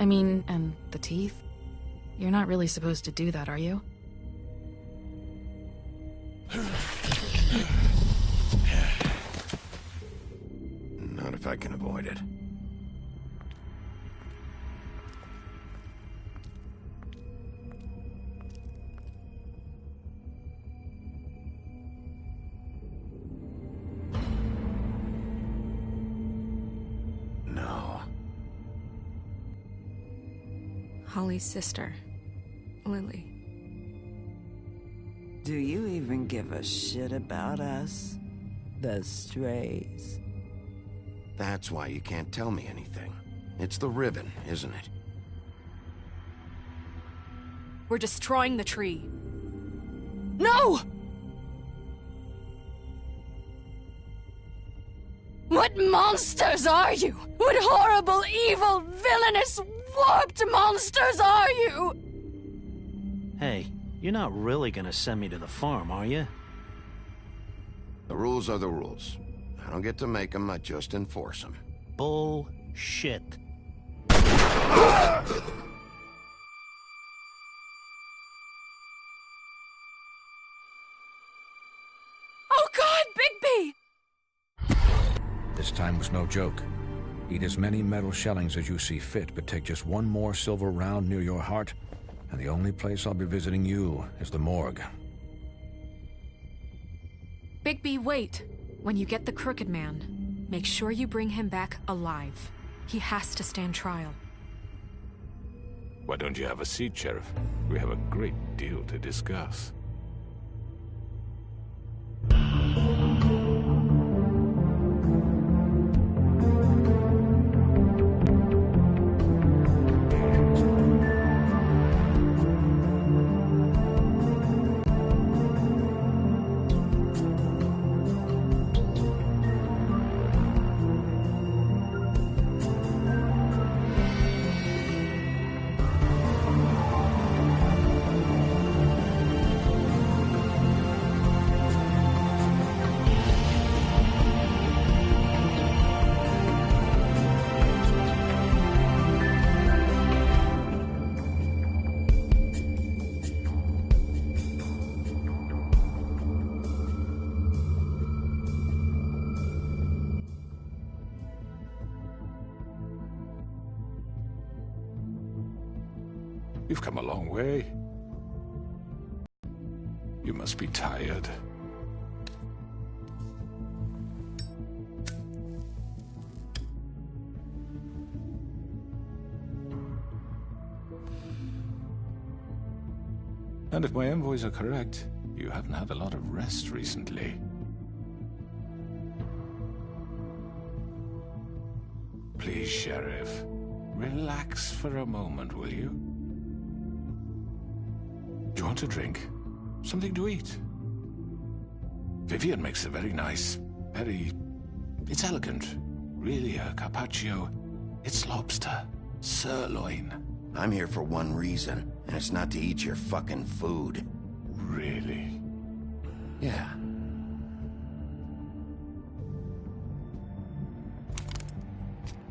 I mean, and the teeth? You're not really supposed to do that, are you? Not if I can avoid it. No. Holly's sister, Lily. Do you even give a shit about us? The strays. That's why you can't tell me anything. It's the ribbon, isn't it? We're destroying the tree. No! What monsters are you? What horrible, evil, villainous, warped monsters are you? Hey, you're not really gonna send me to the farm, are you? The rules are the rules. I don't get to make them, I just enforce them. Bullshit. Oh God, Bigby! This time was no joke. Eat as many metal shellings as you see fit, but take just one more silver round near your heart, and the only place I'll be visiting you is the morgue. Bigby, wait. When you get the Crooked Man, make sure you bring him back alive. He has to stand trial. Why don't you have a seat, Sheriff? We have a great deal to discuss. You've come a long way. You must be tired. And if my envoys are correct, you haven't had a lot of rest recently. Please, Sheriff, relax for a moment, will you? Do you want a drink? Something to eat? Vivian makes a very nice, it's elegant. Really a carpaccio. It's lobster. Sirloin. I'm here for one reason, and it's not to eat your fucking food. Really? Yeah.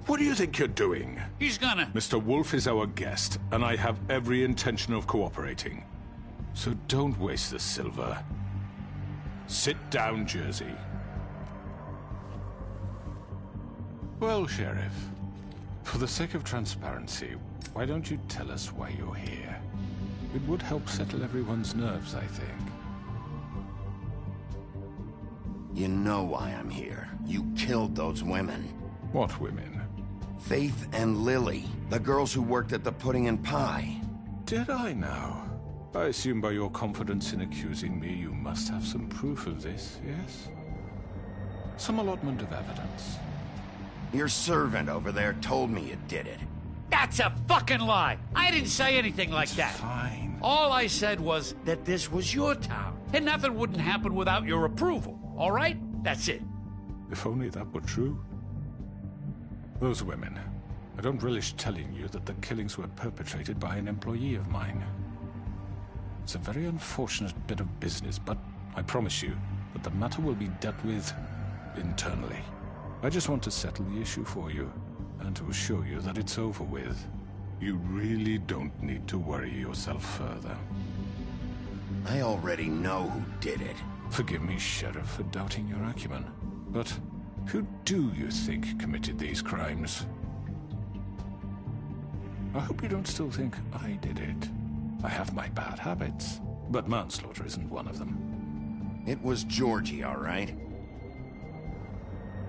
What do you think you're doing? He's gonna... Mr. Wolf is our guest, and I have every intention of cooperating. So don't waste the silver. Sit down, Jersey. Well, Sheriff, for the sake of transparency, why don't you tell us why you're here? It would help settle everyone's nerves, I think. You know why I'm here. You killed those women. What women? Faith and Lily, the girls who worked at the Pudding and Pie. Did I now? I assume by your confidence in accusing me, you must have some proof of this, yes? Some allotment of evidence. Your servant over there told me you did it. That's a fucking lie! I didn't say anything like that. Fine. All I said was that this was your town, and nothing wouldn't happen without your approval, all right? That's it. If only that were true. Those women. I don't relish telling you that the killings were perpetrated by an employee of mine. It's a very unfortunate bit of business, but I promise you that the matter will be dealt with internally. I just want to settle the issue for you, and to assure you that it's over with. You really don't need to worry yourself further. I already know who did it. Forgive me, Sheriff, for doubting your acumen. But who do you think committed these crimes? I hope you don't still think I did it. I have my bad habits, but manslaughter isn't one of them. It was Georgie, all right?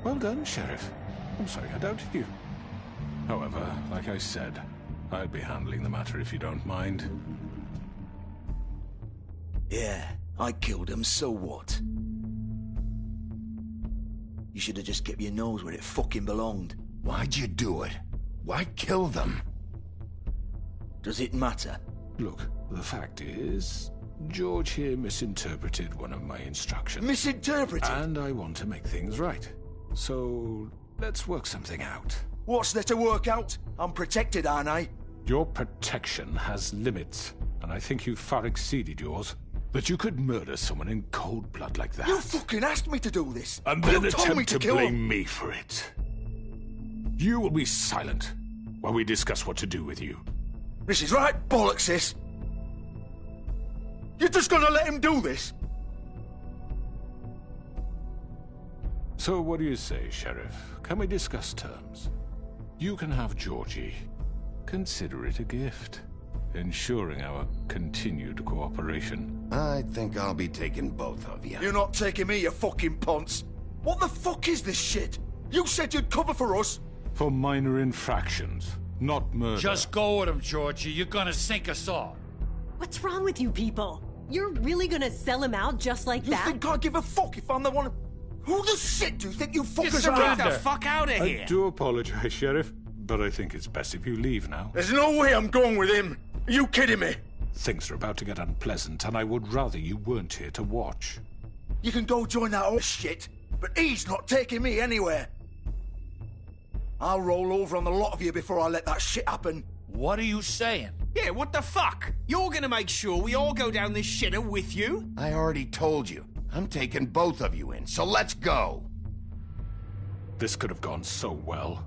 Well done, Sheriff. I'm sorry I doubted you. However, like I said, I'll be handling the matter if you don't mind. Yeah, I killed him, so what? You should have just kept your nose where it fucking belonged. Why'd you do it? Why kill them? Does it matter? Look, the fact is, George here misinterpreted one of my instructions. Misinterpreted? And I want to make things right. So, let's work something out. What's there to work out? I'm protected, aren't I? Your protection has limits, and I think you've far exceeded yours. That you could murder someone in cold blood like that. You fucking asked me to do this! And then you told me attempt to kill blame him. me for it. You will be silent while we discuss what to do with you. This is right bollocks, this! You're just gonna let him do this? So what do you say, Sheriff? Can we discuss terms? You can have Georgie. Consider it a gift, ensuring our continued cooperation. I think I'll be taking both of you. You're not taking me, you fucking ponce! What the fuck is this shit? You said you'd cover for us! For minor infractions, not murder. Just go with him, Georgie. You're gonna sink us all. What's wrong with you people? You're really gonna sell him out just like You that? think I give a fuck if I'm the one? Who the shit do you think you fuckers are? surrender. Get the fuck out of here! I do apologize, Sheriff, but I think it's best if you leave now. There's no way I'm going with him! Are you kidding me? Things are about to get unpleasant, and I would rather you weren't here to watch. You can go join that old shit, but he's not taking me anywhere. I'll roll over on the lot of you before I let that shit happen. What are you saying? Yeah, what the fuck? You're gonna make sure we all go down this shitter with you? I already told you. I'm taking both of you in, so let's go. This could have gone so well.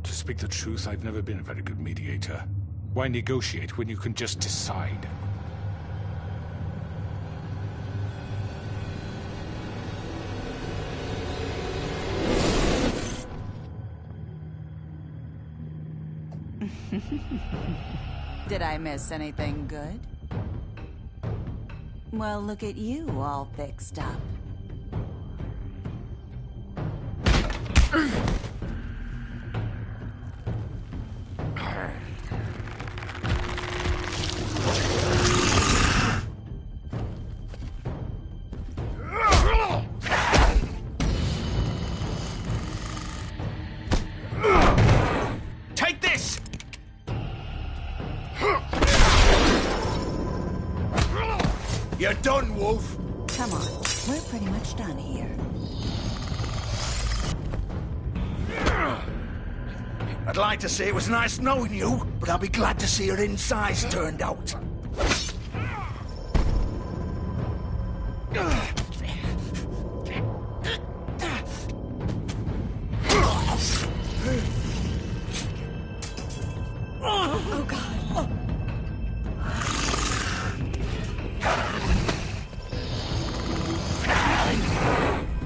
To speak the truth, I've never been a very good mediator. Why negotiate when you can just decide? Did I miss anything good? Well, look at you, all fixed up. Take this! You're done, Wolf! Come on, we're pretty much done here. I'd like to say it was nice knowing you, but I'll be glad to see your insides turned out. Oh, God.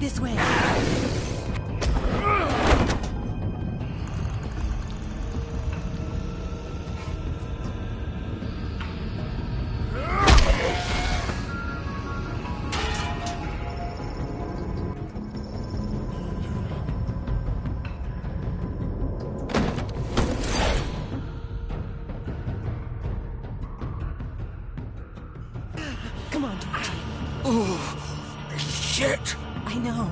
This way. Come on, Georgie. Oh, shit! I know.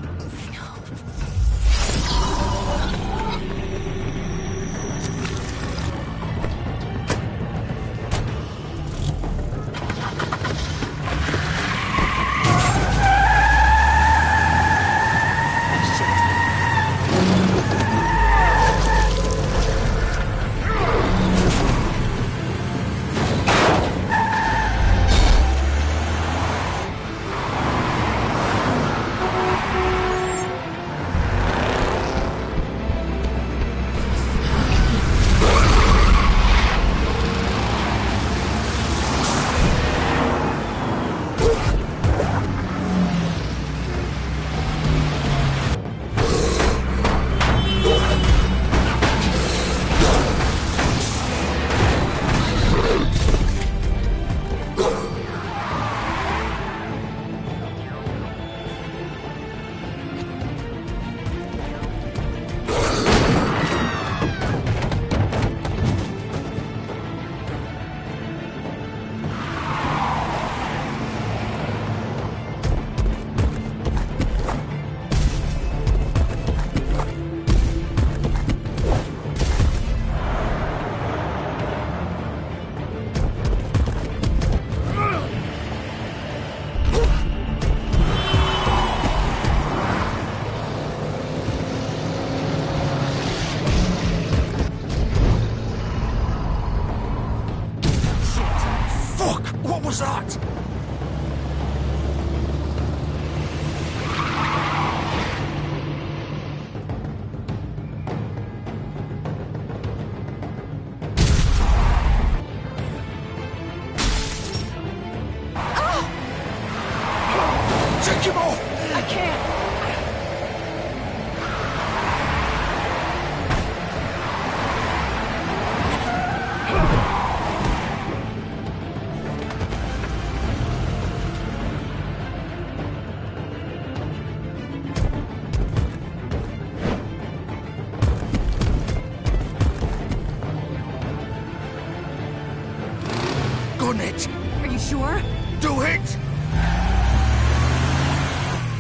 done it. Are you sure? Do it!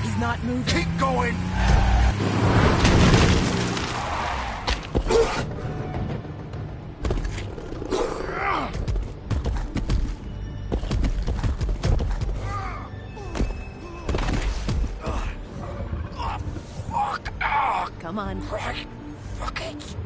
He's not moving. Keep going! Come on. Right. Fuck it.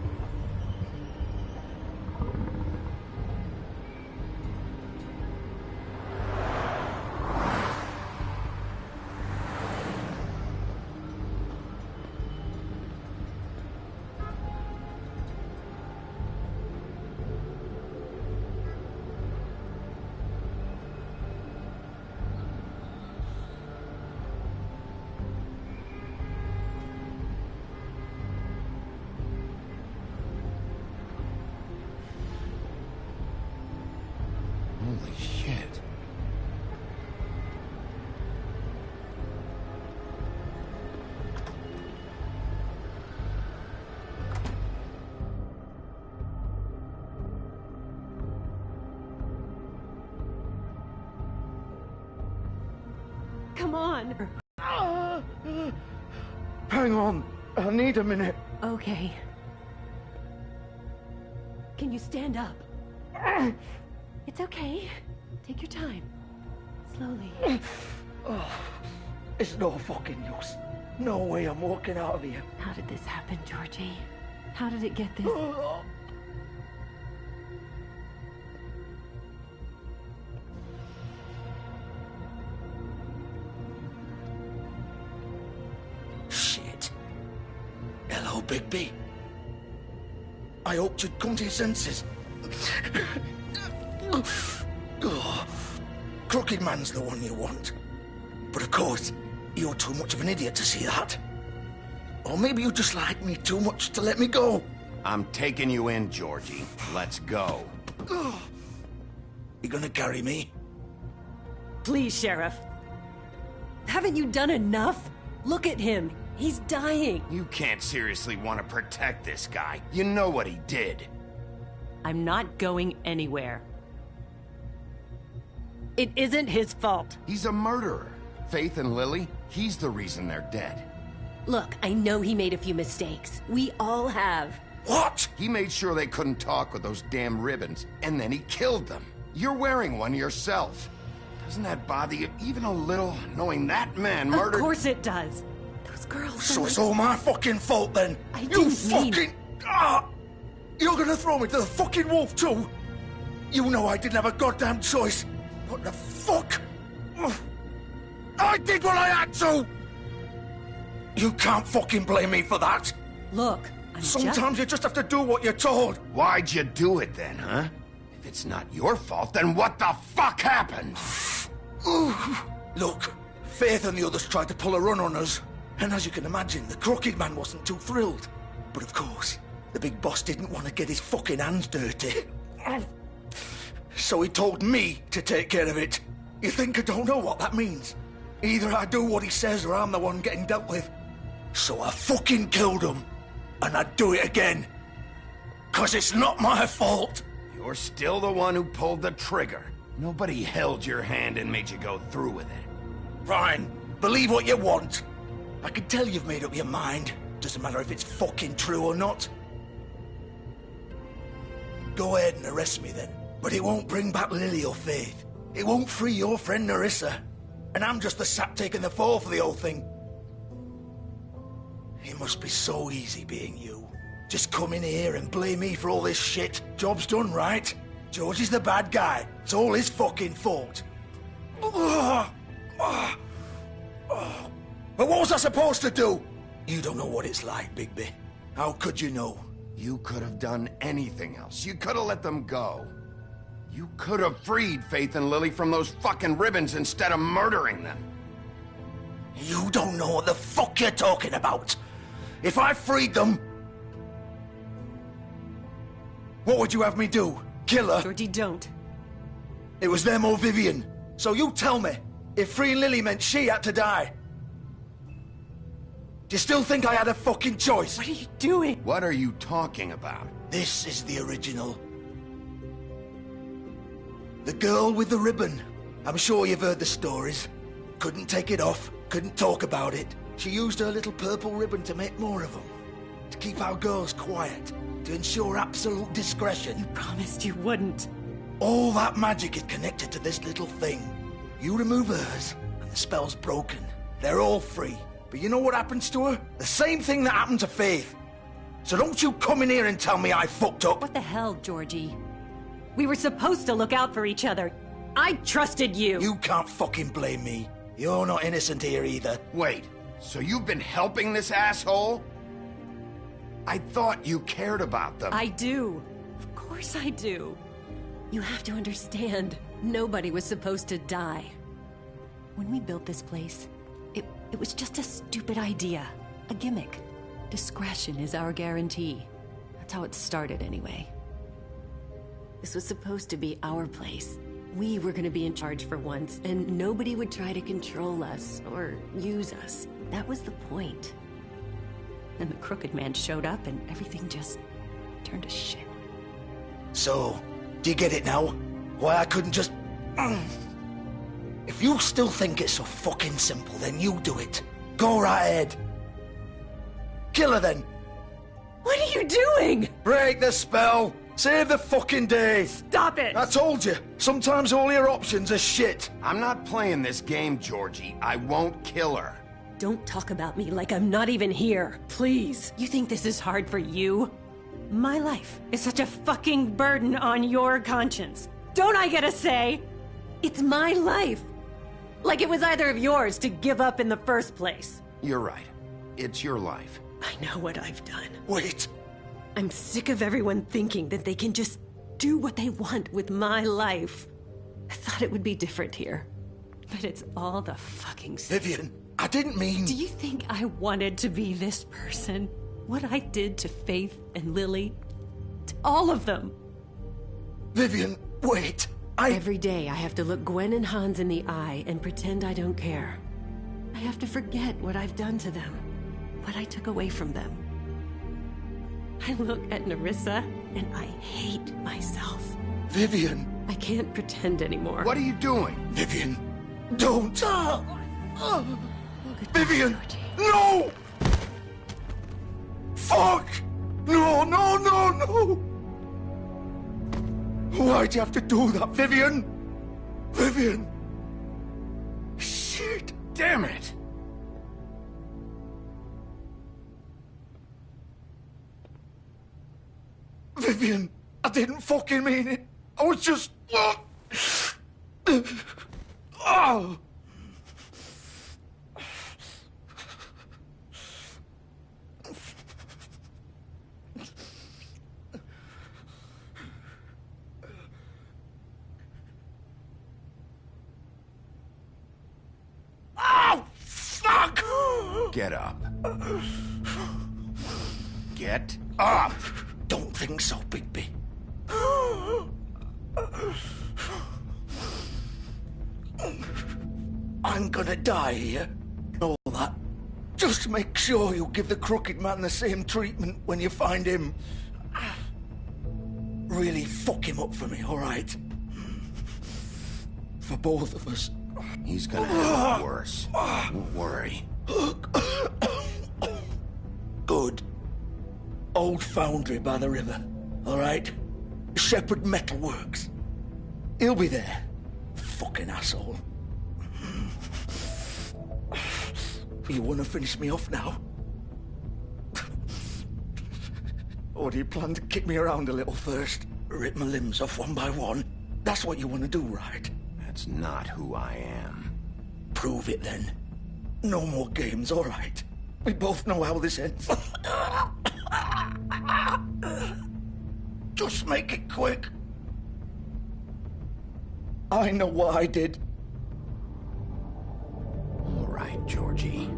Holy shit. Come on. Hang on. I need a minute. Okay. Can you stand up? It's okay. Take your time. Slowly. It's no fucking use. No way I'm walking out of here. How did this happen, Georgie? How did it get this? Shit. Hello, Bigby. I hoped you'd come to your senses. Crooked Man's the one you want. But of course, you're too much of an idiot to see that. Or maybe you just like me too much to let me go. I'm taking you in, Georgie. Let's go. You gonna carry me? Please, Sheriff. Haven't you done enough? Look at him. He's dying. You can't seriously want to protect this guy. You know what he did. I'm not going anywhere. It isn't his fault. He's a murderer. Faith and Lily, he's the reason they're dead. Look, I know he made a few mistakes. We all have. What? He made sure they couldn't talk with those damn ribbons, and then he killed them. You're wearing one yourself. Doesn't that bother you even a little, knowing that man murdered— Of course it does. Those girls— So it's all my fucking fault then? I didn't fucking— You're gonna throw me to the fucking wolf too? You know I didn't have a goddamn choice. What the fuck? I did what I had to! You can't fucking blame me for that. Look, Sometimes you just have to do what you're told. Why'd you do it then, huh? If it's not your fault, then what the fuck happened? Look, Faith and the others tried to pull a run on us. And as you can imagine, the Crooked Man wasn't too thrilled. But of course, the big boss didn't want to get his fucking hands dirty. So he told me to take care of it. You think I don't know what that means? Either I do what he says or I'm the one getting dealt with. So I fucking killed him. And I'd do it again. 'Cause it's not my fault. You're still the one who pulled the trigger. Nobody held your hand and made you go through with it. Fine. Believe what you want. I can tell you've made up your mind. Doesn't matter if it's fucking true or not. Go ahead and arrest me then. But it won't bring back Lily or Faith. It won't free your friend Nerissa. And I'm just the sap taking the fall for the whole thing. It must be so easy being you. Just come in here and blame me for all this shit. Job's done, right? George is the bad guy. It's all his fucking fault. But what was I supposed to do? You don't know what it's like, Bigby. How could you know? You could have done anything else. You could have let them go. You could have freed Faith and Lily from those fucking ribbons instead of murdering them. You don't know what the fuck you're talking about. If I freed them... What would you have me do? Kill her? Georgie, don't. It was them or Vivian. So you tell me, if freeing Lily meant she had to die. Do you still think I had a fucking choice? What are you doing? What are you talking about? This is the original. The girl with the ribbon. I'm sure you've heard the stories. Couldn't take it off, couldn't talk about it. She used her little purple ribbon to make more of them. To keep our girls quiet. To ensure absolute discretion. You promised you wouldn't. All that magic is connected to this little thing. You remove hers, and the spell's broken. They're all free. But you know what happens to her? The same thing that happened to Faith. So don't you come in here and tell me I fucked up. What the hell, Georgie? We were supposed to look out for each other. I trusted you. You can't fucking blame me. You're not innocent here either. Wait, so you've been helping this asshole? I thought you cared about them. I do. Of course I do. You have to understand, nobody was supposed to die. When we built this place, it was just a stupid idea. A gimmick. Discretion is our guarantee. That's how it started anyway. This was supposed to be our place. We were gonna be in charge for once, and nobody would try to control us or use us. That was the point. Then the Crooked Man showed up and everything just turned to shit. So, do you get it now? Why I couldn't just... If you still think it's so fucking simple, then you do it. Go right ahead. Kill her then. What are you doing? Break the spell. Save the fucking day. Stop it. I told you, sometimes all your options are shit. I'm not playing this game, Georgie. I won't kill her. Don't talk about me like I'm not even here, please. You think this is hard for you? My life is such a fucking burden on your conscience. Don't I get a say? It's my life. Like it was either of yours to give up in the first place. You're right. It's your life. I know what I've done. Wait. I'm sick of everyone thinking that they can just do what they want with my life. I thought it would be different here. But it's all the fucking same. Vivian, I didn't mean... Do you think I wanted to be this person? What I did to Faith and Lily? To all of them? Vivian, wait. Every day I have to look Gwen and Hans in the eye and pretend I don't care. I have to forget what I've done to them. What I took away from them. I look at Nerissa and I hate myself. Vivian. I can't pretend anymore. What are you doing? Vivian, don't. Vivian, no! Fuck! No, no, no, no! Why'd you have to do that, Vivian? Vivian! Shit! Damn it! Vivian, I didn't fucking mean it. I was just... Oh! Oh, fuck! Get up. Get up! Don't think so, Bigby. I'm gonna die here. All that. Just make sure you give the Crooked Man the same treatment when you find him. Really fuck him up for me, all right? For both of us. He's gonna have it worse. Don't worry. Good. Old foundry by the river, all right? Shepherd Metal Works. He'll be there. Fucking asshole. You want to finish me off now? Or do you plan to kick me around a little first? Rip my limbs off one by one? That's what you want to do, right? That's not who I am. Prove it then. No more games, all right? We both know how this ends. Just make it quick. I know what I did. All right, Georgie.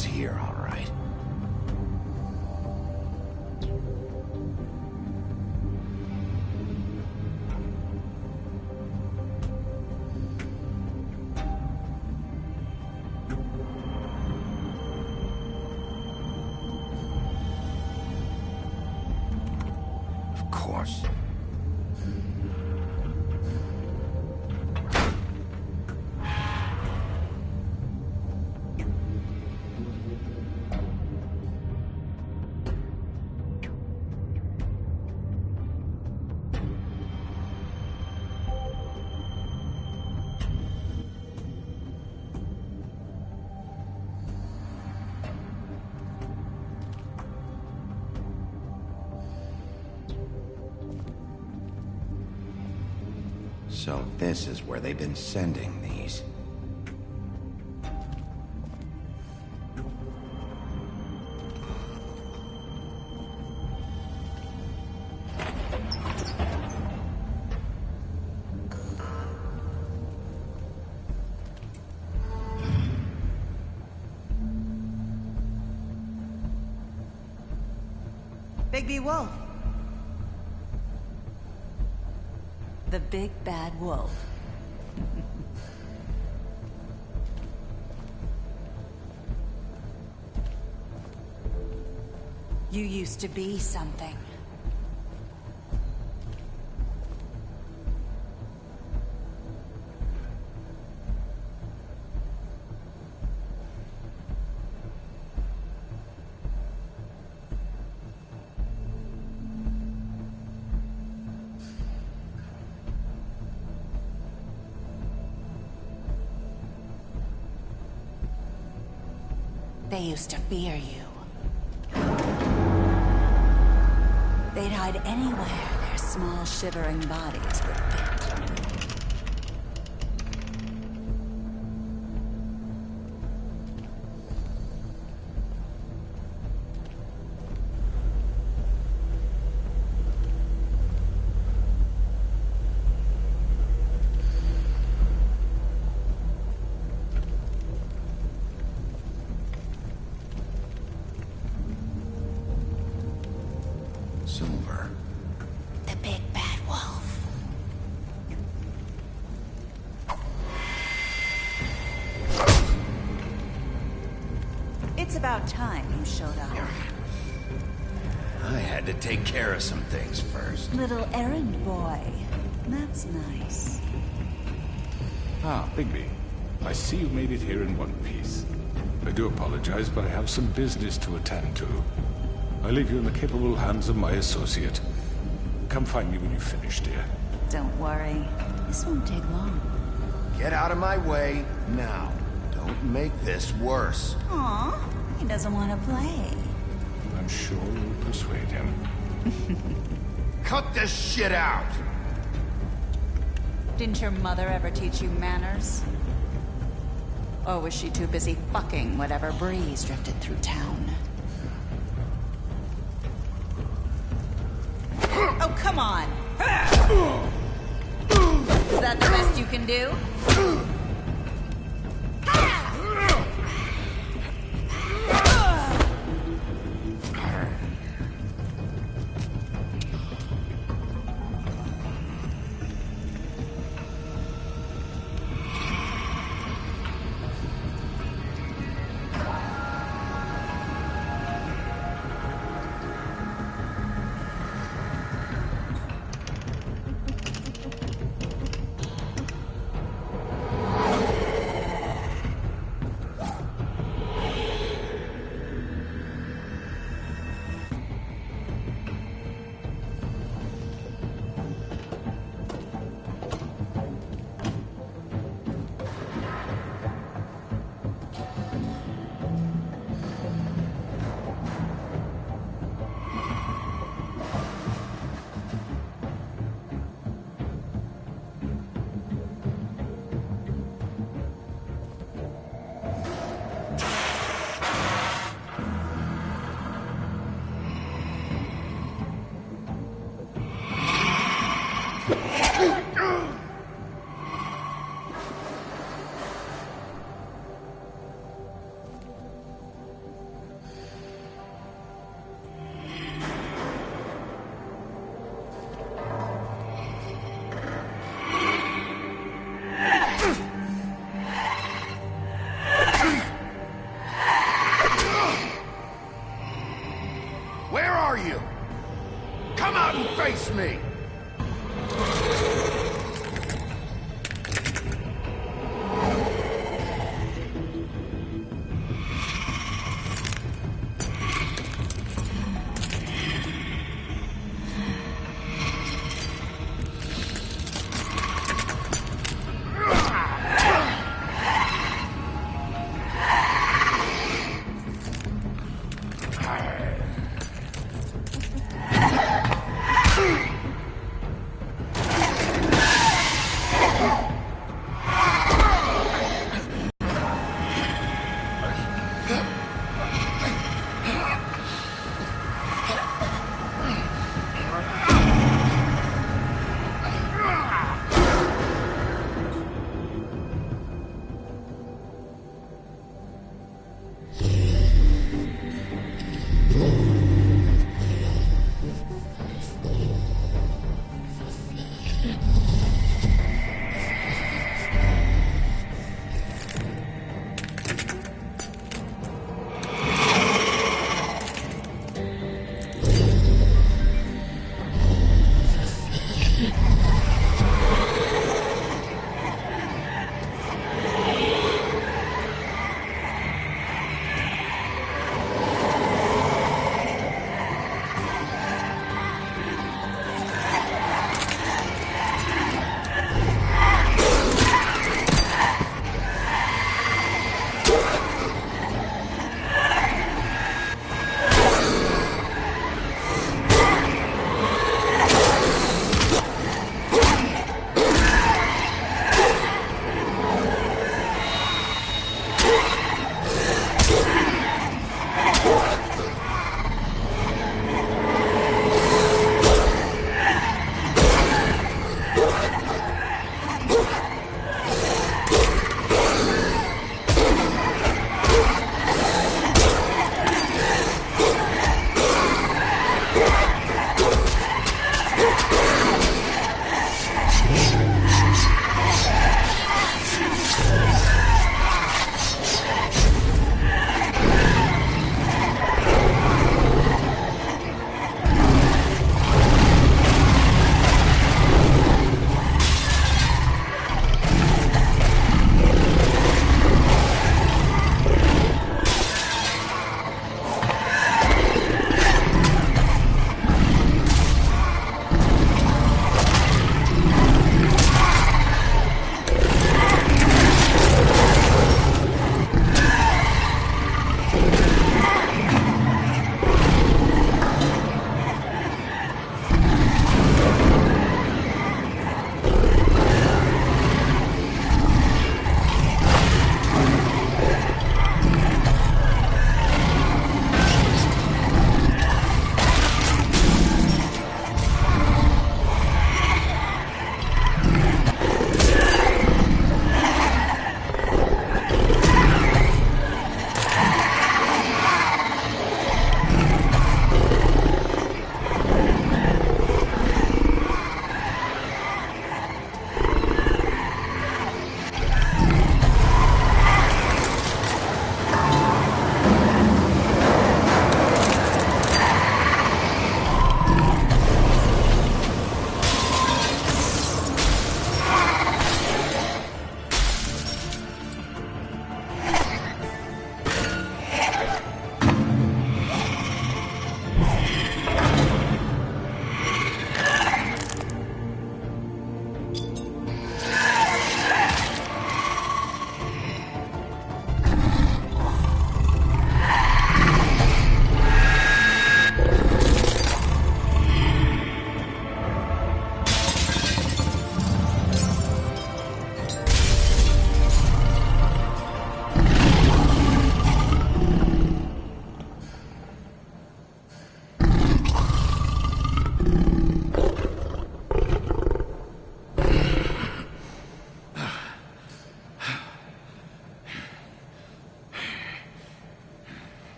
was here, all right. Of course. So this is where they've been sending these. Bigby Wolf. The big bad wolf. You used to be something. They used to fear you. They'd hide anywhere their small, shivering bodies would fit. Silver. The big bad wolf. It's about time you showed up. I had to take care of some things first. Little errand boy. That's nice. Ah, Bigby. I see you made it here in one piece. I do apologize, but I have some business to attend to. I leave you in the capable hands of my associate. Come find me when you've finished, dear. Don't worry. This won't take long. Get out of my way now. Don't make this worse. Aw, he doesn't want to play. I'm sure you'll persuade him. Cut this shit out! Didn't your mother ever teach you manners? Or was she too busy fucking whatever breeze drifted through town? Oh, come on! Is that the best you can do?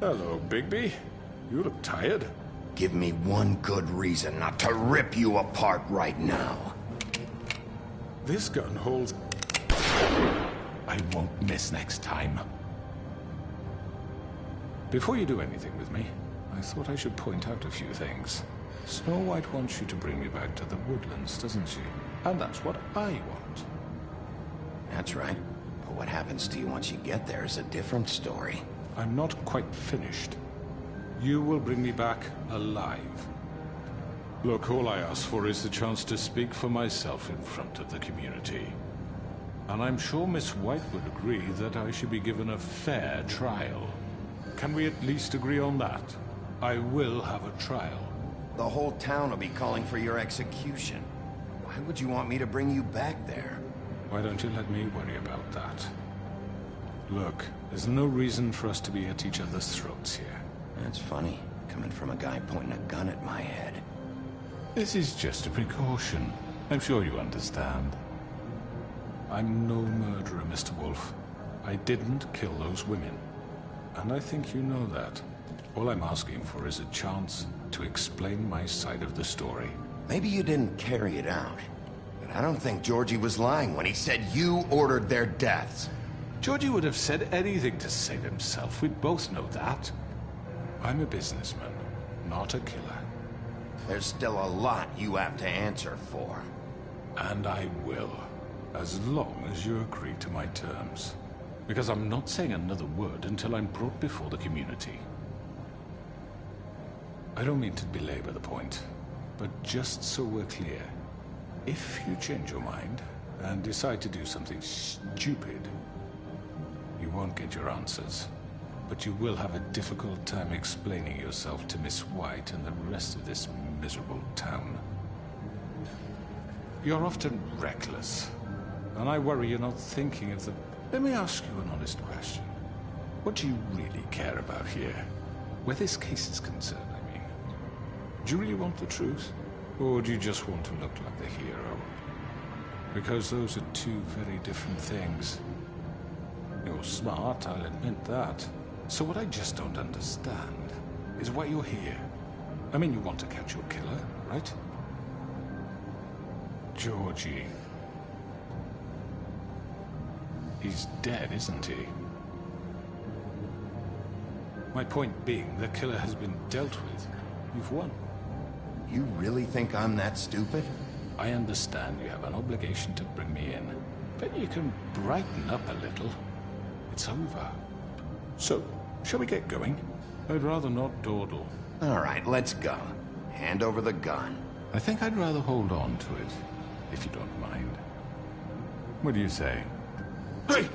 Hello, Bigby. You look tired. Give me one good reason not to rip you apart right now. This gun holds... I won't miss next time. Before you do anything with me, I thought I should point out a few things. Snow White wants you to bring me back to the woodlands, doesn't she? And that's what I want. That's right. But what happens to you once you get there is a different story. I'm not quite finished. You will bring me back alive. Look, all I ask for is the chance to speak for myself in front of the community. And I'm sure Miss White would agree that I should be given a fair trial. Can we at least agree on that? I will have a trial. The whole town will be calling for your execution. Why would you want me to bring you back there? Why don't you let me worry about that? Look, there's no reason for us to be at each other's throats here. That's funny, coming from a guy pointing a gun at my head. This is just a precaution. I'm sure you understand. I'm no murderer, Mr. Wolf. I didn't kill those women. And I think you know that. All I'm asking for is a chance to explain my side of the story. Maybe you didn't carry it out. But I don't think Georgie was lying when he said you ordered their deaths. Georgie would have said anything to save himself. We both know that. I'm a businessman, not a killer. There's still a lot you have to answer for. And I will, as long as you agree to my terms. Because I'm not saying another word until I'm brought before the community. I don't mean to belabor the point, but just so we're clear, if you change your mind and decide to do something stupid, you won't get your answers. But you will have a difficult time explaining yourself to Miss White and the rest of this miserable town. You're often reckless, and I worry you're not thinking of the... Let me ask you an honest question. What do you really care about here? Where this case is concerned, I mean. Do you really want the truth? Or do you just want to look like the hero? Because those are two very different things. You're smart, I'll admit that. So what I just don't understand is why you're here. I mean, you want to catch your killer, right? Georgie. He's dead, isn't he? My point being, the killer has been dealt with. You've won. You really think I'm that stupid? I understand you have an obligation to bring me in, but you can brighten up a little. It's over. So, shall we get going? I'd rather not dawdle. All right, let's go. Hand over the gun. I think I'd rather hold on to it, if you don't mind. What do you say? Hey!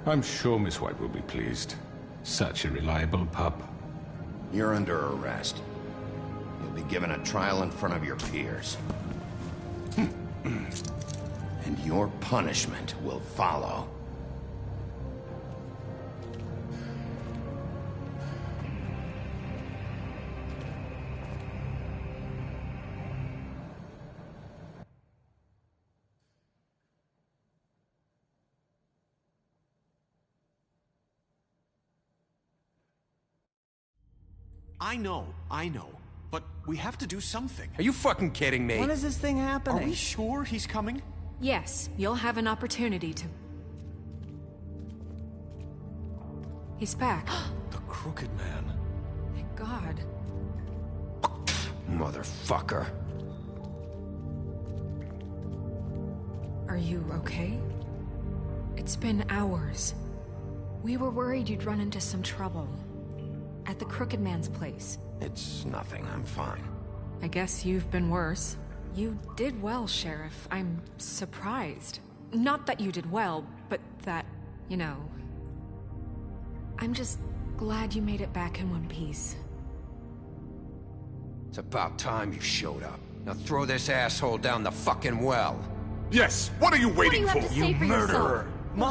I'm sure Miss White will be pleased. Such a reliable pup. You're under arrest. You'll be given a trial in front of your peers. And your punishment will follow. I know. But we have to do something. Are you fucking kidding me? When is this thing happening? Are we sure he's coming? Yes, you'll have an opportunity to... He's back. The Crooked Man. Thank God. Motherfucker. Are you okay? It's been hours. We were worried you'd run into some trouble. At the Crooked Man's place. It's nothing, I'm fine. I guess you've been worse. You did well, Sheriff. I'm surprised. Not that you did well, but that, you know... I'm just glad you made it back in one piece. It's about time you showed up. Now throw this asshole down the fucking well. Yes, what are you waiting for? You murderer!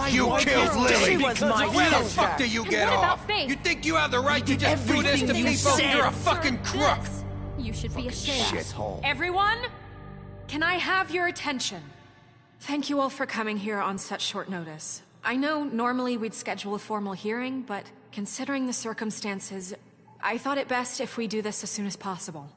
You killed Lily! Where the fuck do you get off? You think you have the right to just do this to people? You're a fucking crook! You should be ashamed. Shithole. Everyone, can I have your attention? Thank you all for coming here on such short notice. I know normally we'd schedule a formal hearing, but considering the circumstances, I thought it best if we do this as soon as possible.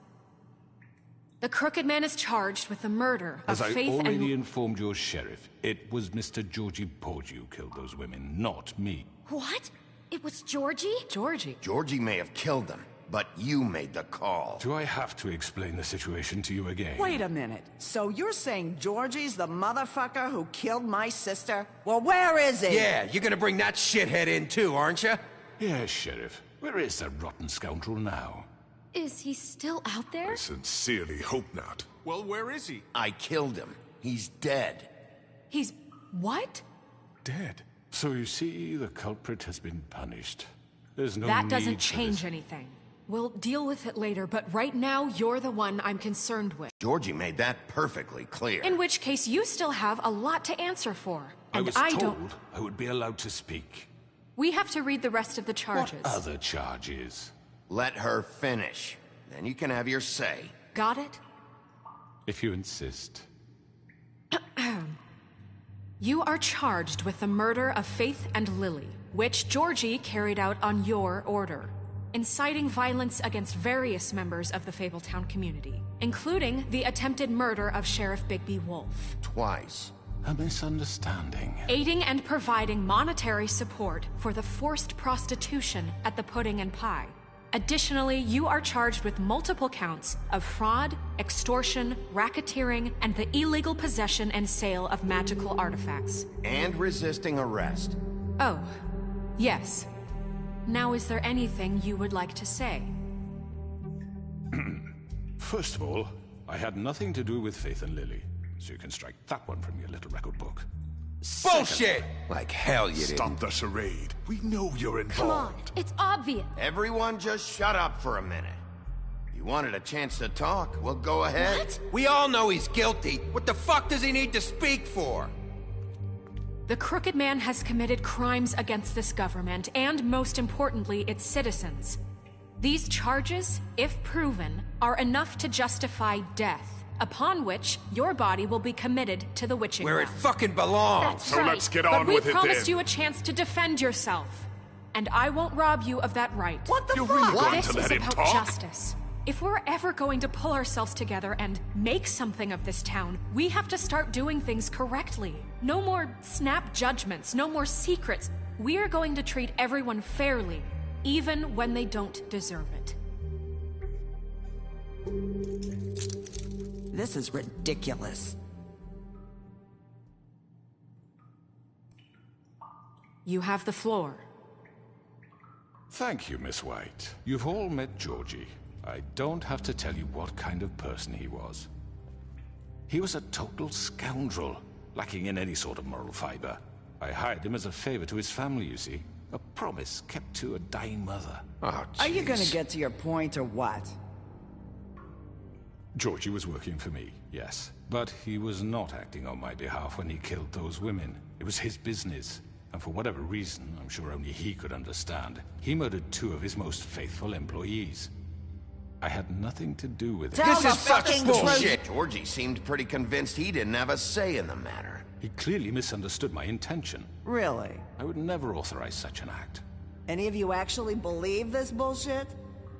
The Crooked Man is charged with the murder of Faith. As I Faith already informed your sheriff, it was Mr. Georgie Porgy who killed those women, not me. What? It was Georgie? Georgie? Georgie may have killed them, but you made the call. Do I have to explain the situation to you again? Wait a minute. So you're saying Georgie's the motherfucker who killed my sister? Well, where is he? Yeah, you're gonna bring that shithead in too, aren't you? Yes, Sheriff. Where is that rotten scoundrel now? Is he still out there? I sincerely hope not. Well, where is he? I killed him. He's dead. He's... what? Dead. So you see, the culprit has been punished. There's no That need doesn't for change this. anything. We'll deal with it later, but right now, you're the one I'm concerned with. Georgie made that perfectly clear. In which case, you still have a lot to answer for. I And was I told don't... I would be allowed to speak. We have to read the rest of the charges. What other charges? Let her finish. Then you can have your say. Got it? If you insist. You are charged with the murder of Faith and Lily, which Georgie carried out on your order, inciting violence against various members of the Fabletown community, including the attempted murder of Sheriff Bigby Wolf. Twice. A misunderstanding. Aiding and providing monetary support for the forced prostitution at the Pudding and Pie. Additionally, you are charged with multiple counts of fraud, extortion, racketeering, and the illegal possession and sale of magical artifacts. And resisting arrest. Oh, yes. Now, is there anything you would like to say? First of all, I had nothing to do with Faith and Lily, so you can strike that one from your little record book. Bullshit! Like hell you didn't. Stop the charade. We know you're involved. Come on, it's obvious. Everyone just shut up for a minute. You wanted a chance to talk, well, go ahead. What? We all know he's guilty. What the fuck does he need to speak for? The Crooked Man has committed crimes against this government, and most importantly, its citizens. These charges, if proven, are enough to justify death, upon which your body will be committed to the witching Where it ground. fucking belongs. That's So right. let's get But on we with it then. promised you a chance to defend yourself, and I won't rob you of that right. What the You're fuck? really going This to is let him about talk? justice. If we're ever going to pull ourselves together and make something of this town, we have to start doing things correctly. No more snap judgments, no more secrets. We are going to treat everyone fairly, even when they don't deserve it. This is ridiculous. You have the floor. Thank you, Miss White. You've all met Georgie. I don't have to tell you what kind of person he was. He was a total scoundrel, lacking in any sort of moral fiber. I hired him as a favor to his family, you see. A promise kept to a dying mother. Oh, Are you gonna jeez. get to your point or what? Georgie was working for me, yes. But he was not acting on my behalf when he killed those women. It was his business. And for whatever reason, I'm sure only he could understand, he murdered 2 of his most faithful employees. I had nothing to do with it. Tell This the is such fucking bullshit. Georgie seemed pretty convinced he didn't have a say in the matter. He clearly misunderstood my intention. Really? I would never authorize such an act. Any of you actually believe this bullshit?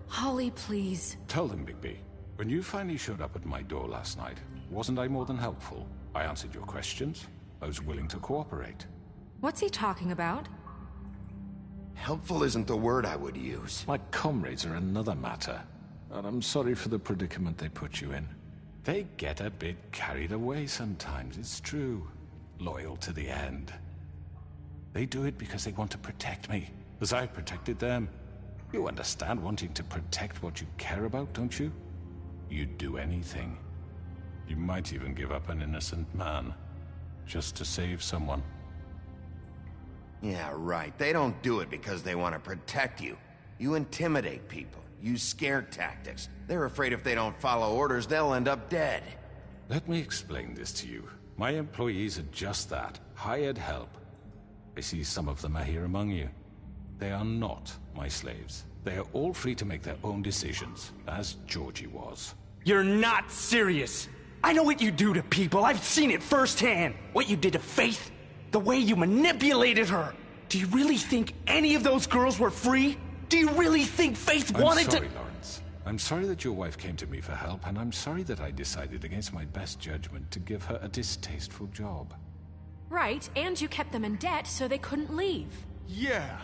Holly, please. Tell them, Bigby. When you finally showed up at my door last night, wasn't I more than helpful? I answered your questions. I was willing to cooperate. What's he talking about? Helpful isn't the word I would use. My comrades are another matter. And I'm sorry for the predicament they put you in. They get a bit carried away sometimes, it's true. Loyal to the end. They do it because they want to protect me, as I protected them. You understand wanting to protect what you care about, don't you? You'd do anything. You might even give up an innocent man, just to save someone. Yeah, right. They don't do it because they want to protect you. You intimidate people, use scare tactics. They're afraid if they don't follow orders, they'll end up dead. Let me explain this to you. My employees are just that, hired help. I see some of them are here among you. They are not my slaves. They are all free to make their own decisions, as Georgie was. You're not serious. I know what you do to people. I've seen it firsthand. What you did to Faith, The way you manipulated her! Do you really think any of those girls were free? Do you really think Faith wanted to— I'm sorry, Lawrence. I'm sorry that your wife came to me for help, and I'm sorry that I decided against my best judgment to give her a distasteful job. Right, and you kept them in debt so they couldn't leave. Yeah,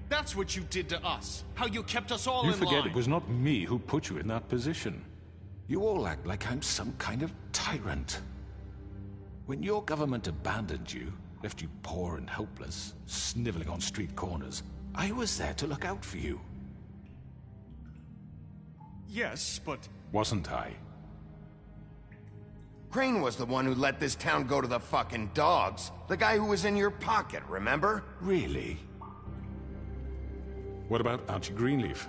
that's what you did to us. How you kept us all in line. You forget it was not me who put you in that position. You all act like I'm some kind of tyrant. When your government abandoned you, left you poor and helpless, sniveling on street corners, I was there to look out for you. Yes, but... Wasn't I? Crane was the one who let this town go to the fucking dogs. The guy who was in your pocket, remember? Really? What about Archie Greenleaf?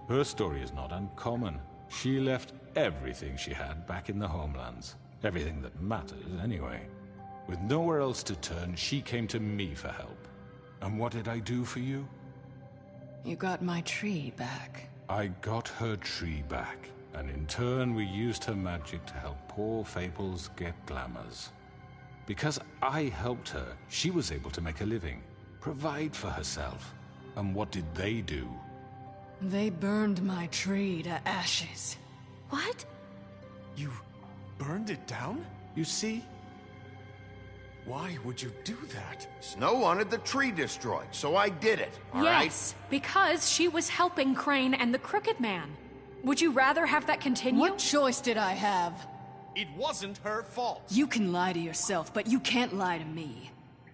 Her story is not uncommon. She left everything she had back in the homelands. Everything that mattered, anyway. With nowhere else to turn, she came to me for help. And what did I do for you? You got my tree back. I got her tree back. And in turn, we used her magic to help poor Fables get glamours. Because I helped her, she was able to make a living, provide for herself. And what did they do? They burned my tree to ashes. What? You burned it down? You see? Why would you do that? Snow wanted the tree destroyed, so I did it, all right? Yes, because she was helping Crane and the Crooked Man. Would you rather have that continue? What choice did I have? It wasn't her fault. You can lie to yourself, but you can't lie to me.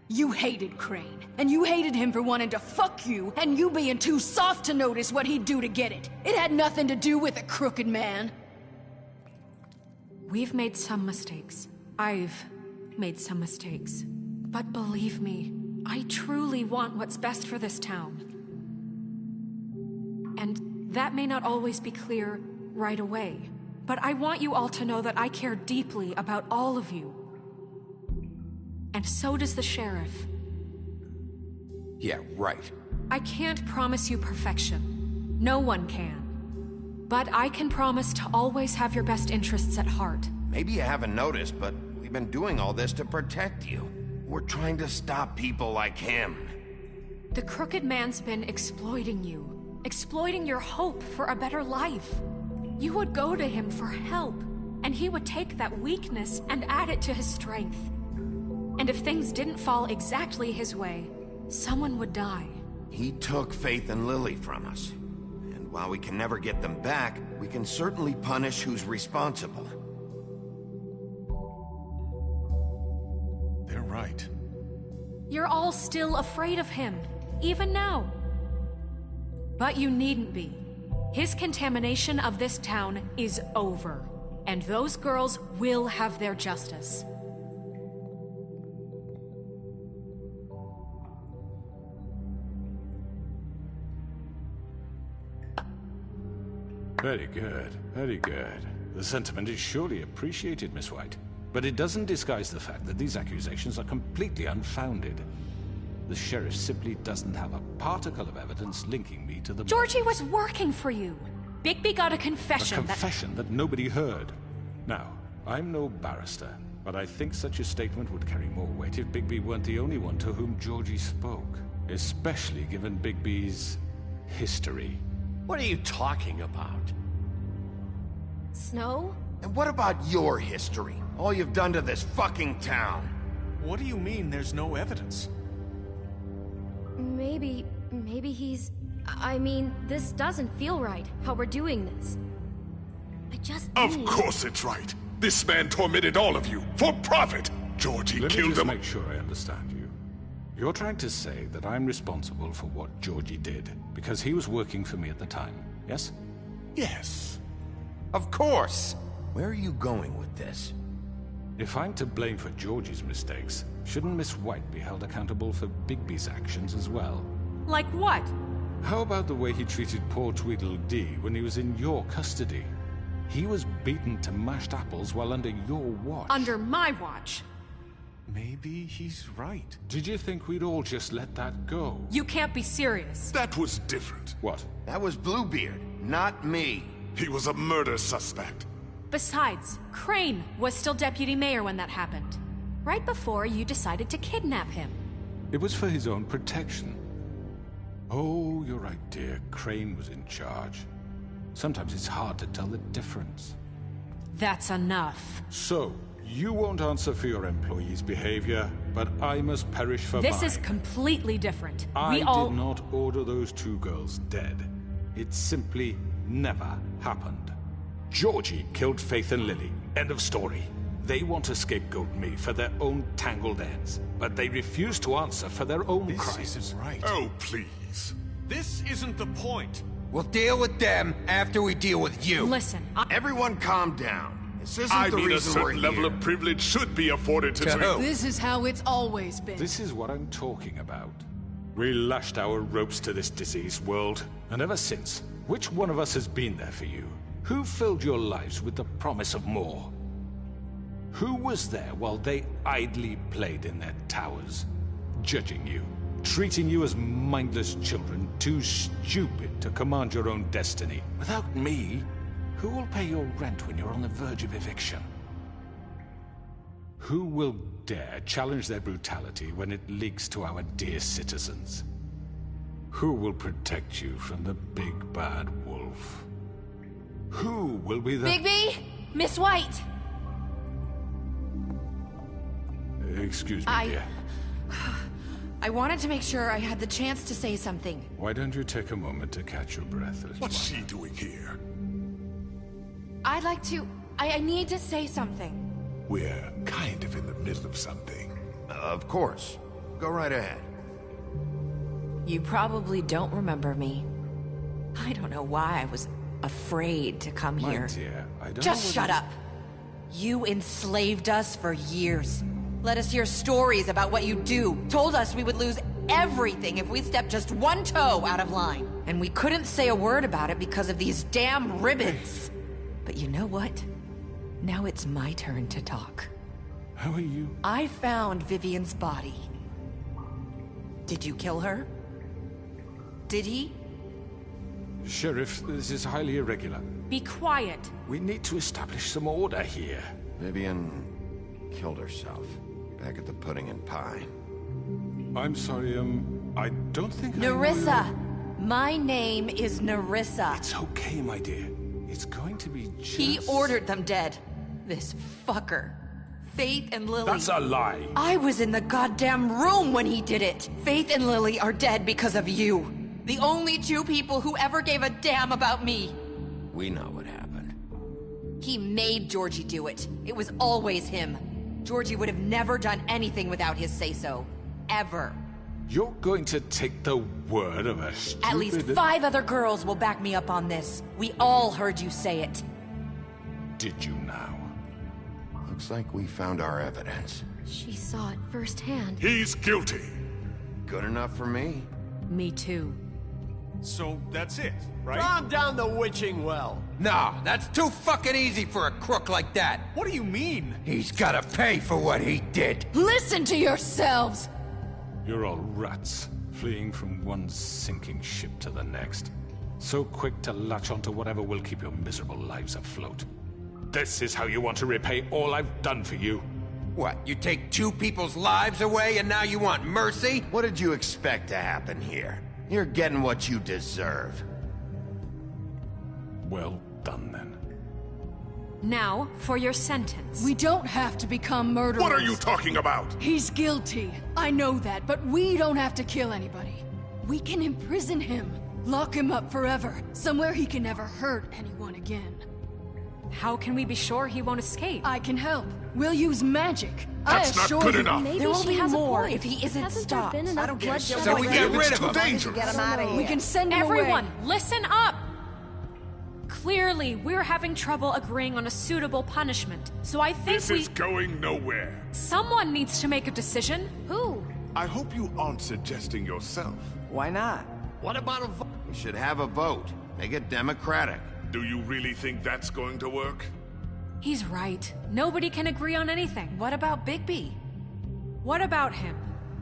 You hated Crane, and you hated him for wanting to fuck you, and you being too soft to notice what he'd do to get it. It had nothing to do with the Crooked Man. We've made some mistakes. I've made some mistakes. But believe me, I truly want what's best for this town. And that may not always be clear right away, but I want you all to know that I care deeply about all of you. And so does the sheriff. Yeah, right. I can't promise you perfection. No one can. But I can promise to always have your best interests at heart. Maybe you haven't noticed, but we've been doing all this to protect you. We're trying to stop people like him. The Crooked Man's been exploiting you. Exploiting your hope for a better life. You would go to him for help, and he would take that weakness and add it to his strength. And if things didn't fall exactly his way, someone would die. He took Faith and Lily from us. And while we can never get them back, we can certainly punish who's responsible. They're right. You're all still afraid of him, even now. But you needn't be. His contamination of this town is over, and those girls will have their justice. Very good, very good. The sentiment is surely appreciated, Miss White. But it doesn't disguise the fact that these accusations are completely unfounded. The sheriff simply doesn't have a particle of evidence linking me to the... Georgie was working for you. Bigby got a confession. A confession that nobody heard. Now, I'm no barrister, but I think such a statement would carry more weight if Bigby weren't the only one to whom Georgie spoke. Especially given Bigby's history. What are you talking about? Snow? And what about your history? All you've done to this fucking town. What do you mean there's no evidence? Maybe he's... I mean, this doesn't feel right, how we're doing this. I just Of course it's right. This man tormented all of you, for profit. Georgie killed them. Let me just make sure I understand you. You're trying to say that I'm responsible for what Georgie did, because he was working for me at the time, yes? Yes. Of course! Where are you going with this? If I'm to blame for Georgie's mistakes, shouldn't Miss White be held accountable for Bigby's actions as well? Like what? How about the way he treated poor Tweedledee when he was in your custody? He was beaten to mashed apples while under your watch. Under my watch. Maybe he's right. Did you think we'd all just let that go? You can't be serious. That was different. What? That was Bluebeard, not me. He was a murder suspect. Besides, Crane was still deputy mayor when that happened. Right before you decided to kidnap him. It was for his own protection. Oh, you're right, dear. Crane was in charge. Sometimes it's hard to tell the difference. That's enough. So, you won't answer for your employees' behavior, but I must perish for mine. This is completely different. I did not order those two girls dead. It simply never happened. Georgie killed Faith and Lily. End of story. They want to scapegoat me for their own tangled ends, but they refuse to answer for their own crimes. This isn't right. Oh, please. This isn't the point. We'll deal with them after we deal with you. Listen, Everyone calm down. This isn't I the mean, a reason we're certain level here. of privilege should be afforded to who? This is how it's always been. This is what I'm talking about. We lashed our ropes to this diseased world, and ever since, which one of us has been there for you? Who filled your lives with the promise of more? Who was there while they idly played in their towers, judging you, treating you as mindless children, too stupid to command your own destiny? Without me, who will pay your rent when you're on the verge of eviction? Who will dare challenge their brutality when it leaks to our dear citizens? Who will protect you from the big bad wolf? Who will be the— Bigby! Miss White! Excuse me, dear. I wanted to make sure I had the chance to say something. Why don't you take a moment to catch your breath? What's she doing here? I'd like to... I need to say something. We're kind of in the middle of something. Of course. Go right ahead. You probably don't remember me. I don't know why I was afraid to come My here. dear, I don't Just know shut up. You enslaved us for years. Let us hear stories about what you do. Told us we would lose everything if we stepped just one toe out of line. And we couldn't say a word about it because of these damn ribbons. But you know what? Now it's my turn to talk. How are you? I found Vivian's body. Did you kill her? Did he? Sheriff, this is highly irregular. Be quiet. We need to establish some order here. Vivian killed herself back at the Pudding and Pie. I'm sorry, I don't think Nerissa! My name is Nerissa. It's okay, my dear. It's going to be just... He ordered them dead. This fucker. Faith and Lily. That's a lie. I was in the goddamn room when he did it. Faith and Lily are dead because of you. The only two people who ever gave a damn about me. We know what happened. He made Georgie do it. It was always him. Georgie would have never done anything without his say-so. Ever. You're going to take the word of a stupid... At least 5 other girls will back me up on this. We all heard you say it. Did you now? Looks like we found our evidence. She saw it firsthand. He's guilty. Good enough for me. Me too. So that's it, right? Calm down the witching well. No, that's too fucking easy for a crook like that. What do you mean? He's gotta pay for what he did. Listen to yourselves! You're all rats, fleeing from one sinking ship to the next. So quick to latch onto whatever will keep your miserable lives afloat. This is how you want to repay all I've done for you? What, you take 2 people's lives away and now you want mercy? What did you expect to happen here? You're getting what you deserve. Well done, then. Now, for your sentence. We don't have to become murderers. What are you talking about? He's guilty. I know that, but we don't have to kill anybody. We can imprison him. Lock him up forever. Somewhere he can never hurt anyone again. How can we be sure he won't escape? I can help. We'll use magic. That's not good enough. Maybe there will she be has more a point. if he isn't Hasn't stopped. There been enough I don't give a bloodshed? shit. So we get rid of him. Dangerous. Get him out of here. We can send him Everyone, away. listen up! Clearly, we're having trouble agreeing on a suitable punishment, so I think This is going nowhere. Someone needs to make a decision. Who? I hope you aren't suggesting yourself. Why not? What about a vote? We should have a vote. Make it democratic. Do you really think that's going to work? He's right. Nobody can agree on anything. What about Bigby? What about him?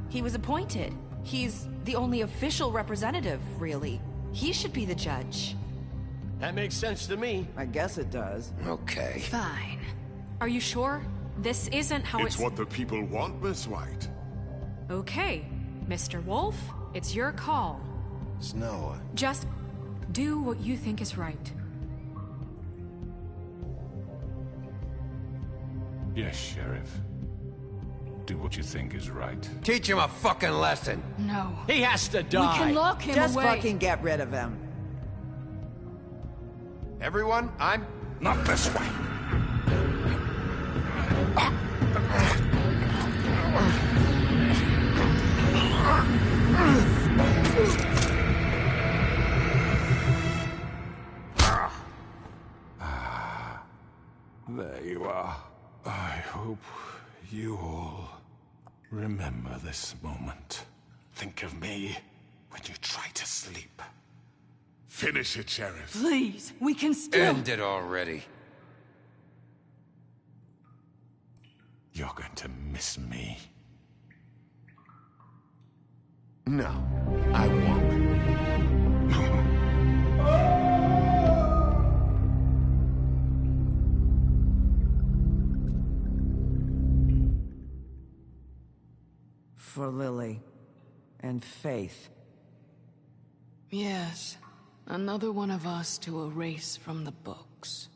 He was appointed. He's the only official representative, really. He should be the judge. That makes sense to me. I guess it does. Okay. Fine. Are you sure? This isn't how It's what the people want, Miss White. Okay. Mr. Wolf, it's your call. Snow. Just do what you think is right. Yes, Sheriff. Do what you think is right. Teach him a fucking lesson. No. He has to die. We can lock him Just away. fucking get rid of him. Everyone, I'm... Not this way. There you are. I hope you all remember this moment. Think of me when you try to sleep. Finish it, Sheriff. Please, we can still... End it already. You're going to miss me. No, I won't. For Lily. And Faith. Yes. Another one of us to erase from the books.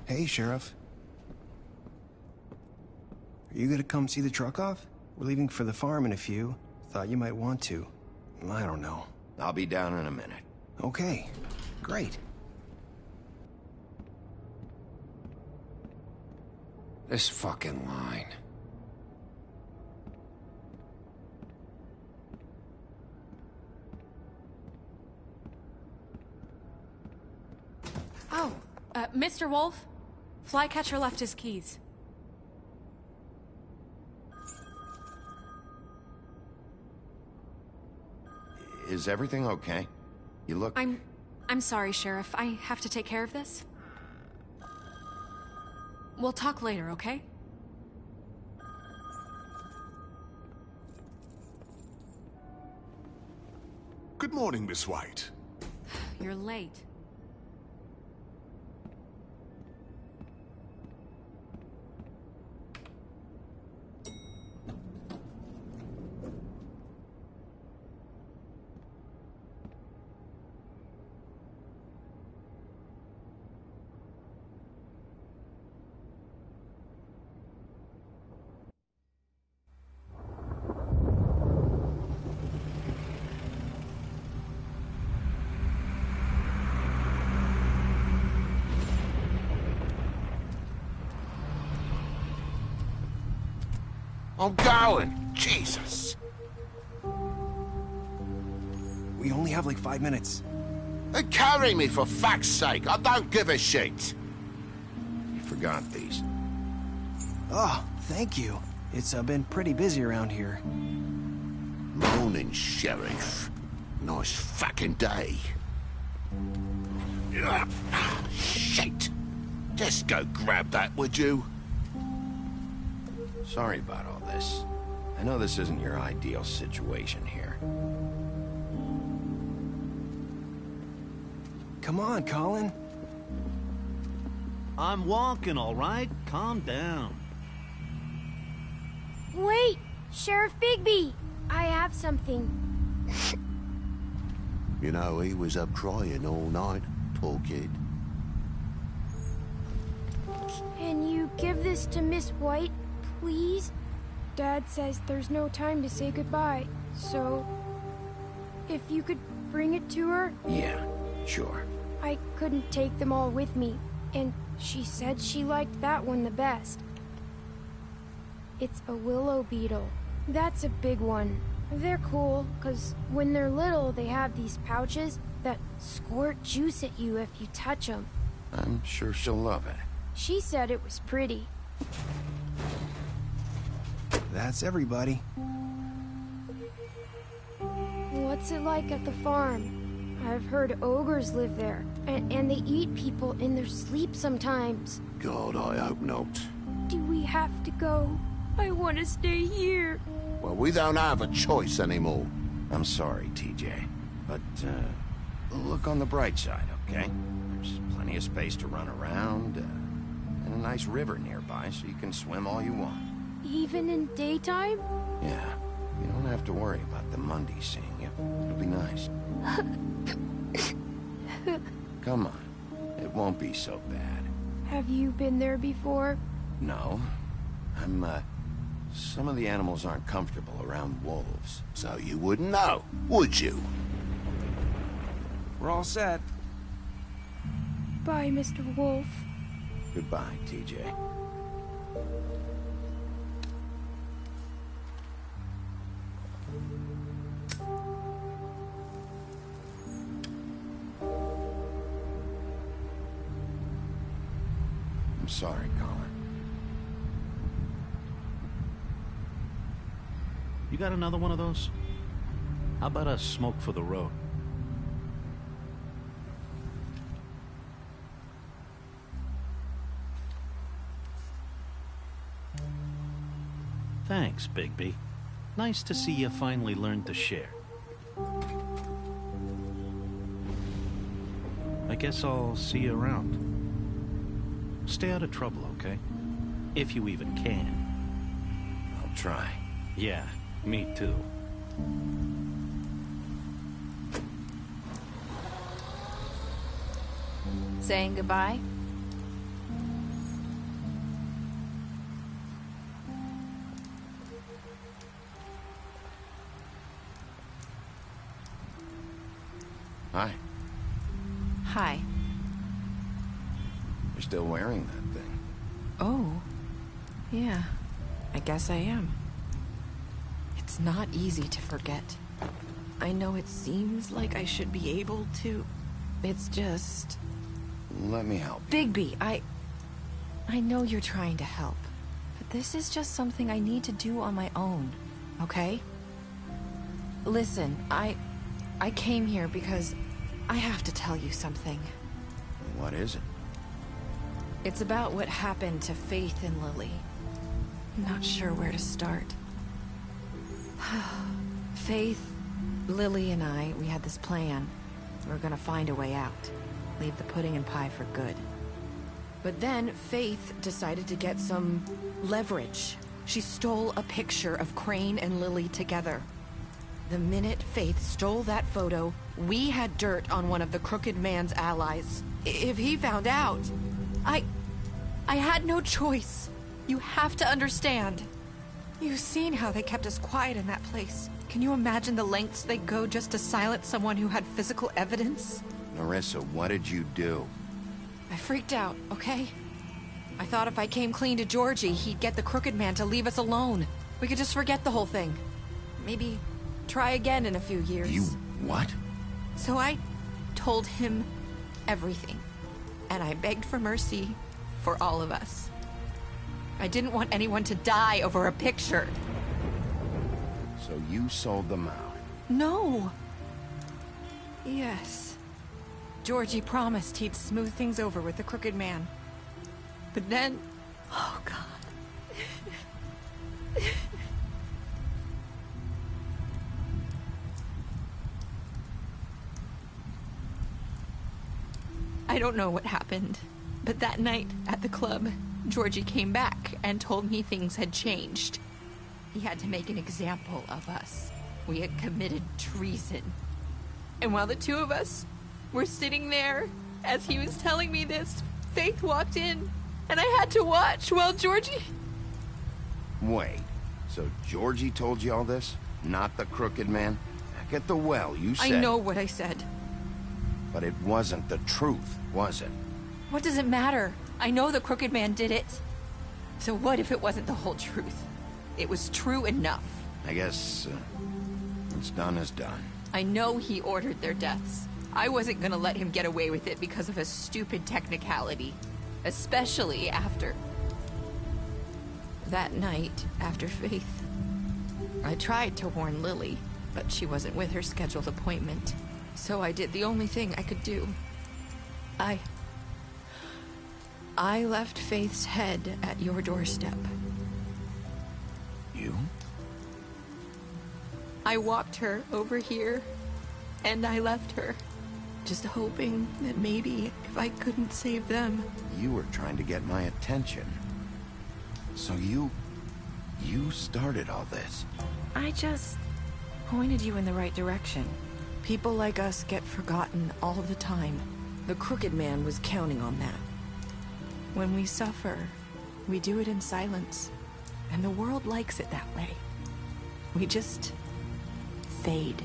Hey, Sheriff. Are you gonna come see the truck off? We're leaving for the farm in a few. Thought you might want to. I don't know. I'll be down in a minute. Okay, great. This fucking line. Oh, Mr. Wolf? Flycatcher left his keys. Is everything okay? You look... I'm sorry, Sheriff. I have to take care of this. We'll talk later, okay? Good morning, Miss White. You're late. I'm going! Jesus! We only have like 5 minutes. Carry me, for fuck's sake! I don't give a shit! You forgot these. Oh, thank you. It's been pretty busy around here. Morning, Sheriff. Nice fucking day. Shit! Just go grab that, would you? Sorry about all this. I know this isn't your ideal situation here. Come on, Colin. I'm walking, all right? Calm down. Wait! Sheriff Bigby! I have something. You know, he was up crying all night, poor kid. Can you give this to Miss White, please? Dad says there's no time to say goodbye, so... if you could bring it to her? Yeah, sure. I couldn't take them all with me, and she said she liked that one the best. It's a willow beetle. That's a big one. They're cool, 'cause when they're little, they have these pouches that squirt juice at you if you touch them. I'm sure she'll love it. She said it was pretty. That's everybody. What's it like at the farm? I've heard ogres live there, and they eat people in their sleep sometimes. God, I hope not. Do we have to go? I want to stay here. Well, we don't have a choice anymore. I'm sorry, TJ, but, look on the bright side, okay? There's plenty of space to run around, and a nice river nearby, so you can swim all you want. Even in daytime? Yeah, you don't have to worry about the Mundies seeing you. It'll be nice. Come on, it won't be so bad. Have you been there before? No, some of the animals aren't comfortable around wolves. So you wouldn't know, would you? We're all set. Bye, Mr. Wolf. Goodbye, TJ. I'm sorry, Colin. You got another one of those? How about a smoke for the road? Thanks, Bigby. Nice to see you finally learned to share. I guess I'll see you around. Stay out of trouble, okay? If you even can. I'll try. Yeah, me too. Saying goodbye? Hi. Hi. You're still wearing that thing. Oh. Yeah. I guess I am. It's not easy to forget. I know it seems like I should be able to. It's just... Let me help. Bigby, I know you're trying to help. But this is just something I need to do on my own. Okay? Listen, I came here because I have to tell you something. What is it? It's about what happened to Faith and Lily. I'm not sure where to start. Faith, Lily, and I, we had this plan. We were gonna find a way out. Leave the pudding and pie for good. But then Faith decided to get some leverage. She stole a picture of Crane and Lily together. The minute Faith stole that photo, we had dirt on one of the Crooked Man's allies. If he found out, I had no choice. You have to understand. You've seen how they kept us quiet in that place. Can you imagine the lengths they go just to silence someone who had physical evidence? Nerissa, what did you do? I freaked out, okay? I thought if I came clean to Georgie, he'd get the Crooked Man to leave us alone. We could just forget the whole thing. Maybe try again in a few years. You what? So I told him everything. And I begged for mercy for all of us. I didn't want anyone to die over a picture. So you sold them out? No. Yes. Georgie promised he'd smooth things over with the Crooked Man. But then... Oh, God. I don't know what happened, but that night at the club, Georgie came back and told me things had changed. He had to make an example of us. We had committed treason. And while the two of us were sitting there, as he was telling me this, Faith walked in, and I had to watch while Georgie... Wait, so Georgie told you all this? Not the Crooked Man? Back at the well, you said... I know what I said. But it wasn't the truth, was it? What does it matter? I know the Crooked Man did it. So what if it wasn't the whole truth? It was true enough. I guess, what's done is done. I know he ordered their deaths. I wasn't gonna let him get away with it because of a stupid technicality. Especially after... That night, after Faith, I tried to warn Lily, but she wasn't with her scheduled appointment. So I did the only thing I could do. I left Faith's head at your doorstep. You? I walked her over here, and I left her, just hoping that maybe if I couldn't save them... You were trying to get my attention. So you started all this. I just pointed you in the right direction. People like us get forgotten all the time. The Crooked Man was counting on that. When we suffer, we do it in silence, and the world likes it that way. We just fade,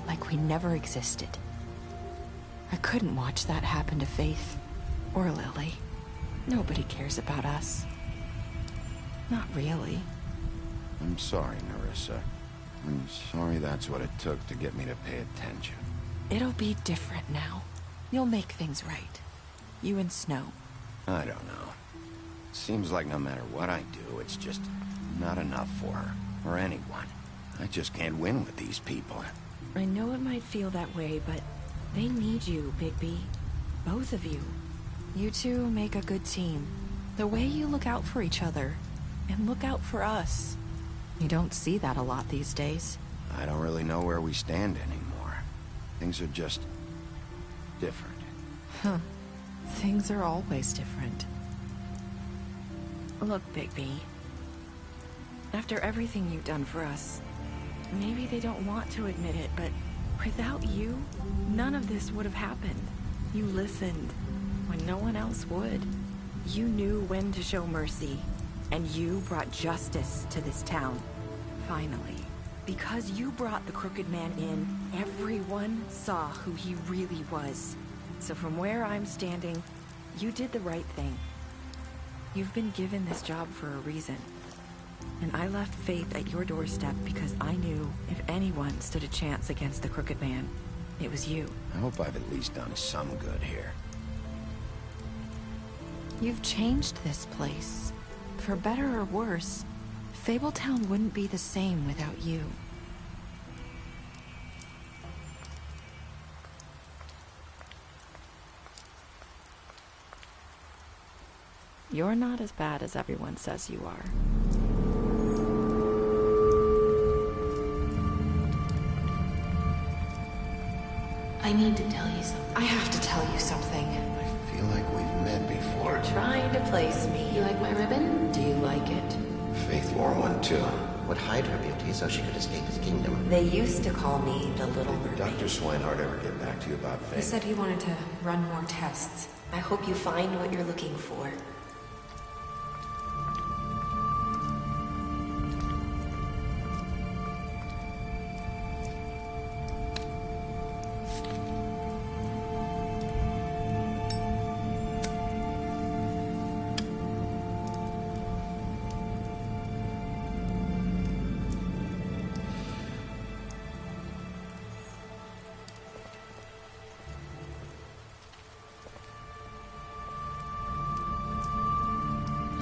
like we never existed. I couldn't watch that happen to Faith, or Lily. Nobody cares about us. Not really. I'm sorry, Nerissa. I'm sorry that's what it took to get me to pay attention. It'll be different now. You'll make things right. You and Snow. I don't know. Seems like no matter what I do, it's just not enough for her, or anyone. I just can't win with these people. I know it might feel that way, but they need you, Bigby. Both of you. You two make a good team. The way you look out for each other, and look out for us. You don't see that a lot these days. I don't really know where we stand anymore. Things are just... different. Huh. Things are always different. Look, Bigby. After everything you've done for us, maybe they don't want to admit it, but without you, none of this would have happened. You listened when no one else would. You knew when to show mercy, and you brought justice to this town. Finally. Because you brought the Crooked Man in, everyone saw who he really was. So from where I'm standing, you did the right thing. You've been given this job for a reason. And I left Faith at your doorstep because I knew if anyone stood a chance against the Crooked Man, it was you. I hope I've at least done some good here. You've changed this place. For better or worse, Fabletown wouldn't be the same without you. You're not as bad as everyone says you are. I need to tell you something. I have to tell you something. I feel like we've met before. You're trying to place me. You like my ribbon? Do you like it? Faith wore one too. Would hide her beauty so she could escape his kingdom. They used to call me the Little Mermaid. Did Dr. Swinehart ever get back to you about Faith? He said he wanted to run more tests. I hope you find what you're looking for.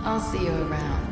I'll see you around.